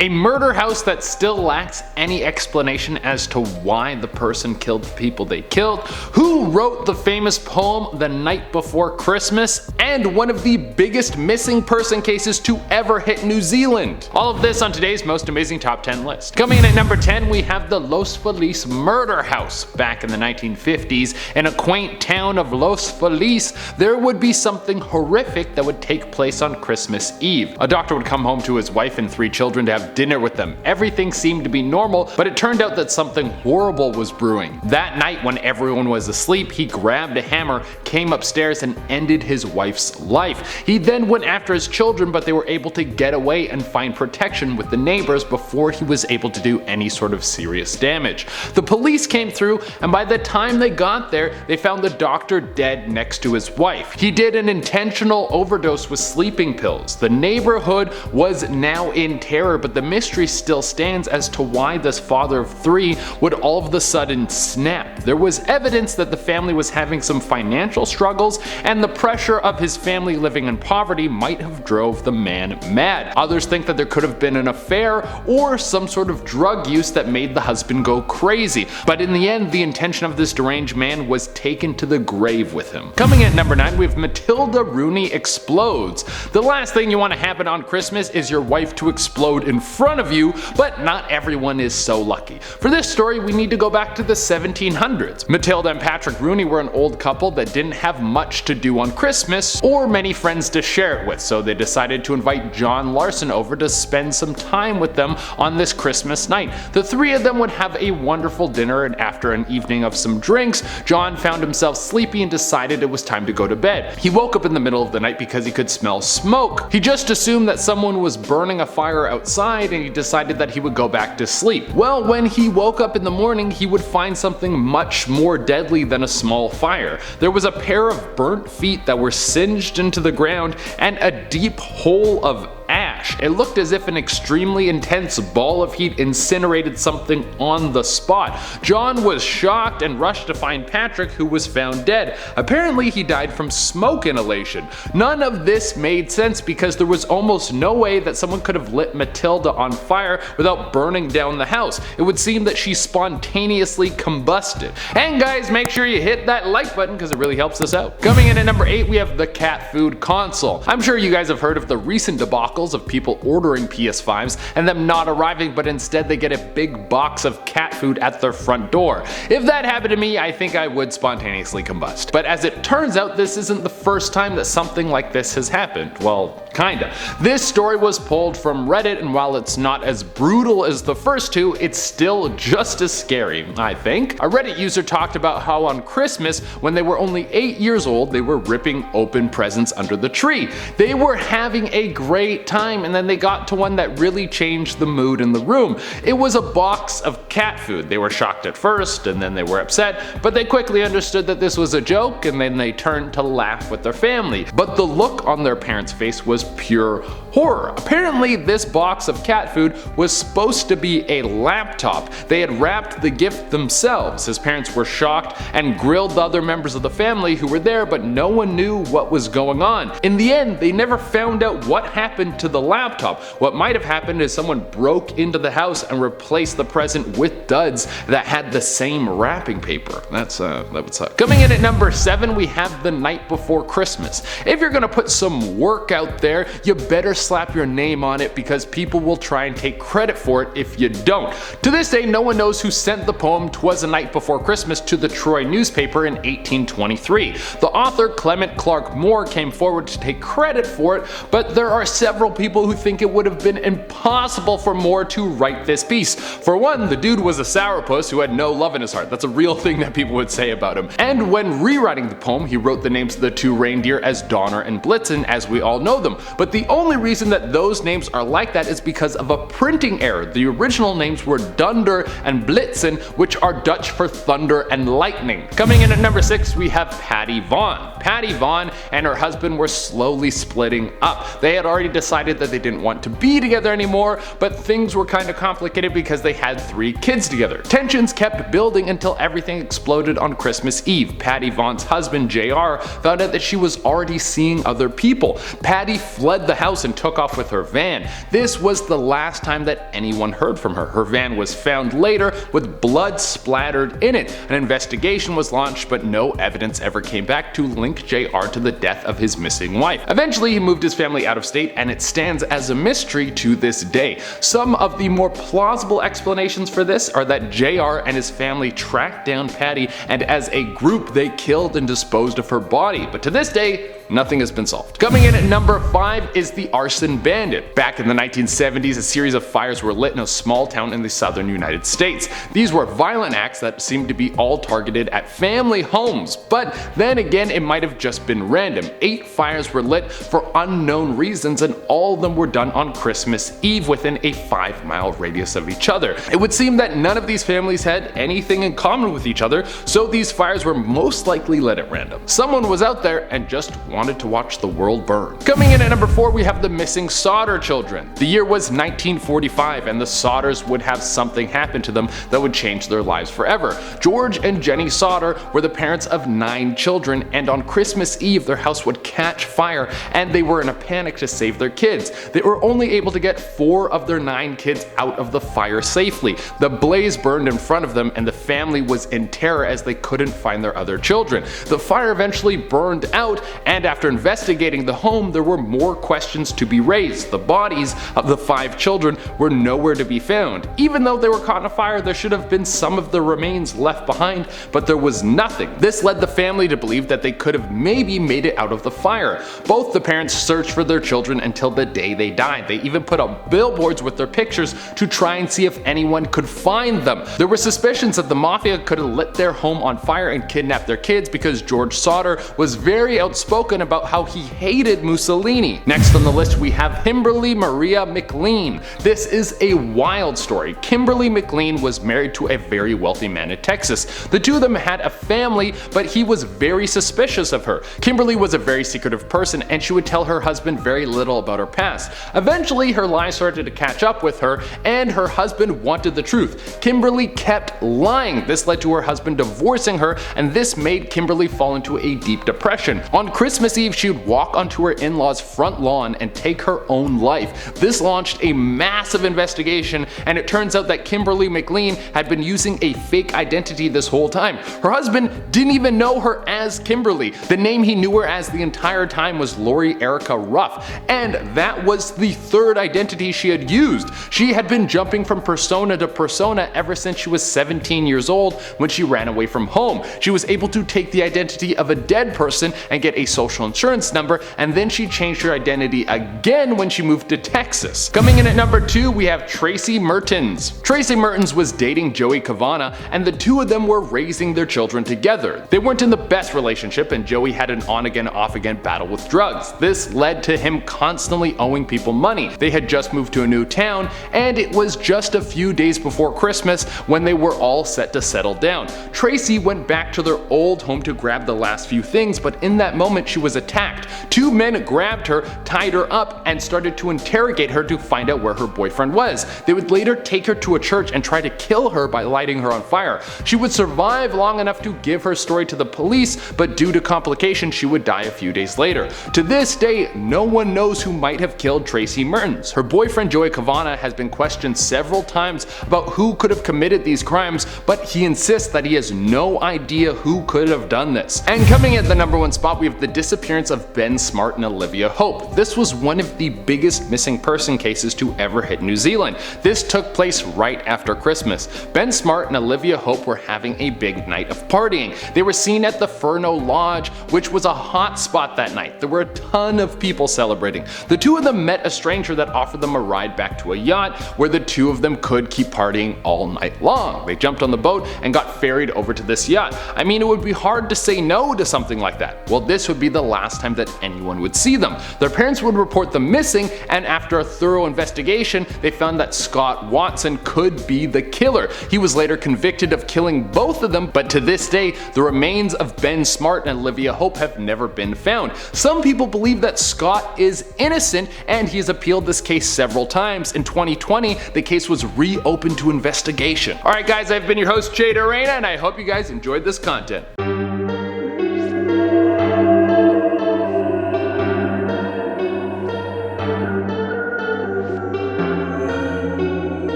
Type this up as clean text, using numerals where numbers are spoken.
A murder house that still lacks any explanation as to why the person killed the people they killed, who wrote the famous poem The Night Before Christmas, and one of the biggest missing person cases to ever hit New Zealand. All of this on today's most amazing top 10 list. Coming in at number 10, we have the Los Feliz murder house. Back in the 1950s, in a quaint town of Los Feliz, there would be something horrific that would take place on Christmas Eve. A doctor would come home to his wife and 3 children to have dinner with them. Everything seemed to be normal, but it turned out that something horrible was brewing. That night, when everyone was asleep, he grabbed a hammer, came upstairs, and ended his wife's life. He then went after his children, but they were able to get away and find protection with the neighbors before he was able to do any sort of serious damage. The police came through, and by the time they got there, they found the doctor dead next to his wife. He did an intentional overdose with sleeping pills. The neighborhood was now in terror, but the mystery still stands as to why this father of 3 would all of a sudden snap. There was evidence that the family was having some financial struggles, and the pressure of his family living in poverty might have drove the man mad. Others think that there could have been an affair or some sort of drug use that made the husband go crazy, but in the end the intention of this deranged man was taken to the grave with him. Coming at number 9, we have Matilda Rooney explodes. The last thing you want to happen on Christmas is your wife to explode in front of you, but not everyone is so lucky. For this story, we need to go back to the 1700s. Matilda and Patrick Rooney were an old couple that didn't have much to do on Christmas or many friends to share it with, so they decided to invite John Larson over to spend some time with them on this Christmas night. The 3 of them would have a wonderful dinner, and after an evening of some drinks, John found himself sleepy and decided it was time to go to bed. He woke up in the middle of the night because he could smell smoke. He just assumed that someone was burning a fire outside, and he decided that he would go back to sleep. Well, when he woke up in the morning, he would find something much more deadly than a small fire. There was a pair of burnt feet that were singed into the ground and a deep hole of ash. It looked as if an extremely intense ball of heat incinerated something on the spot. John was shocked and rushed to find Patrick, who was found dead. Apparently he died from smoke inhalation. None of this made sense because there was almost no way that someone could have lit Matilda on fire without burning down the house. It would seem that she spontaneously combusted. And guys, make sure you hit that like button because it really helps us out. Coming in at number 8, we have the cat food console. I'm sure you guys have heard of the recent debacle of people ordering PS5s and them not arriving, but instead they get a big box of cat food at their front door. If that happened to me, I think I would spontaneously combust. But as it turns out, this isn't the first time that something like this has happened. Well, kinda. This story was pulled from Reddit, and while it's not as brutal as the first 2, it's still just as scary, I think. A Reddit user talked about how on Christmas, when they were only 8 years old, they were ripping open presents under the tree. They were having a great time, and then they got to one that really changed the mood in the room. It was a box of cat food. They were shocked at first, and then they were upset, but they quickly understood that this was a joke, and then they turned to laugh with their family. But the look on their parents' face was pure horror. Apparently this box of cat food was supposed to be a laptop. They had wrapped the gift themselves. His parents were shocked and grilled the other members of the family who were there, but no one knew what was going on. In the end, they never found out what happened to the laptop. What might have happened is someone broke into the house and replaced the present with duds that had the same wrapping paper. That would suck. Coming in at number 7, we have The Night Before Christmas. If you're gonna put some work out there, you better slap your name on it because people will try and take credit for it if you don't. To this day, no one knows who sent the poem "'Twas a Night Before Christmas" to the Troy newspaper in 1823. The author, Clement Clark Moore, came forward to take credit for it, but there are several people who think it would have been impossible for Moore to write this piece. For one, the dude was a sourpuss who had no love in his heart. That's a real thing that people would say about him. And when rewriting the poem, he wrote the names of the 2 reindeer as Donner and Blitzen, as we all know them. But the only reason that those names are like that is because of a printing error. The original names were Dunder and Blitzen, which are Dutch for thunder and lightning. Coming in at number 6, we have Patty Vaughn. Patty Vaughn and her husband were slowly splitting up. They had already decided that they didn't want to be together anymore, but things were kind of complicated because they had 3 kids together. Tensions kept building until everything exploded on Christmas Eve. Patty Vaughn's husband, JR, found out that she was already seeing other people. Patty fled the house and took off with her van. This was the last time that anyone heard from her. Her van was found later with blood splattered in it. An investigation was launched, but no evidence ever came back to link JR to the death of his missing wife. Eventually, he moved his family out of state, and it stands as a mystery to this day. Some of the more plausible explanations for this are that JR and his family tracked down Patty, and as a group they killed and disposed of her body, but to this day, nothing has been solved. Coming in at number 5 is the arson bandit. Back in the 1970s, a series of fires were lit in a small town in the southern United States. These were violent acts that seemed to be all targeted at family homes, but then again it might have just been random. 8 fires were lit for unknown reasons, and all of them were done on Christmas Eve within a 5-mile radius of each other. It would seem that none of these families had anything in common with each other, so these fires were most likely lit at random. Someone was out there and just wanted to watch the world burn. Coming in at number 4, we have the missing Sodder children. The year was 1945, and the Sodders would have something happen to them that would change their lives forever. George and Jenny Sodder were the parents of 9 children, and on Christmas Eve their house would catch fire, and they were in a panic to save their kids. They were only able to get 4 of their 9 kids out of the fire safely. The blaze burned in front of them, and the family was in terror as they couldn't find their other children. The fire eventually burned out, and after investigating the home, there were more questions to be raised. The bodies of the 5 children were nowhere to be found. Even though they were caught in a fire, there should have been some of the remains left behind, but there was nothing. This led the family to believe that they could have maybe made it out of the fire. Both the parents searched for their children until the day they died. They even put up billboards with their pictures to try and see if anyone could find them. There were suspicions that the mafia could have lit their home on fire and kidnapped their kids because George Sodder was very outspoken about how he hated Mussolini. Next on the list we have Kimberly Maria McLean. This is a wild story. Kimberly McLean was married to a very wealthy man in Texas. The two of them had a family, but he was very suspicious of her. Kimberly was a very secretive person, and she would tell her husband very little about her past. Eventually her lies started to catch up with her, and her husband wanted the truth. Kimberly kept lying. This led to her husband divorcing her, and this made Kimberly fall into a deep depression. On Christmas Eve, she would walk onto her in-laws' front lawn and take her own life. This launched a massive investigation, and it turns out that Kimberly McLean had been using a fake identity this whole time. Her husband didn't even know her as Kimberly. The name he knew her as the entire time was Lori Erica Ruff, and that was the 3rd identity she had used. She had been jumping from persona to persona ever since she was 17 years old when she ran away from home. She was able to take the identity of a dead person and get a social insurance number, and then she changed her identity again when she moved to Texas. Coming in at number 2, we have Tracy Mertens. Tracy Mertens was dating Joey Cavanagh, and the two of them were raising their children together. They weren't in the best relationship, and Joey had an on-again, off-again battle with drugs. This led to him constantly owing people money. They had just moved to a new town, and it was just a few days before Christmas when they were all set to settle down. Tracy went back to their old home to grab the last few things, but in that moment she was attacked. 2 men grabbed her, tied her up, and started to interrogate her to find out where her boyfriend was. They would later take her to a church and try to kill her by lighting her on fire. She would survive long enough to give her story to the police, but due to complications she would die a few days later. To this day, no one knows who might have killed Tracy Mertens. Her boyfriend Joey Cavanagh has been questioned several times about who could have committed these crimes, but he insists that he has no idea who could have done this. And coming at the number 1 spot, we have the disappearance of Ben Smart and Olivia Hope. This was one of the biggest missing person cases to ever hit New Zealand. This took place right after Christmas. Ben Smart and Olivia Hope were having a big night of partying. They were seen at the Furno Lodge, which was a hot spot that night. There were a ton of people celebrating. The two of them met a stranger that offered them a ride back to a yacht where the two of them could keep partying all night long. They jumped on the boat and got ferried over to this yacht. I mean, it would be hard to say no to something like that. Well, this would be the last time that anyone would see them. Their parents would report them missing, and after a thorough investigation, they found that Scott Watson could be the killer. He was later convicted of killing both of them, but to this day, the remains of Ben Smart and Olivia Hope have never been found. Some people believe that Scott is innocent, and he has appealed this case several times. In 2020, the case was reopened to investigation. Alright guys, I've been your host Jay Dorena, and I hope you guys enjoyed this content.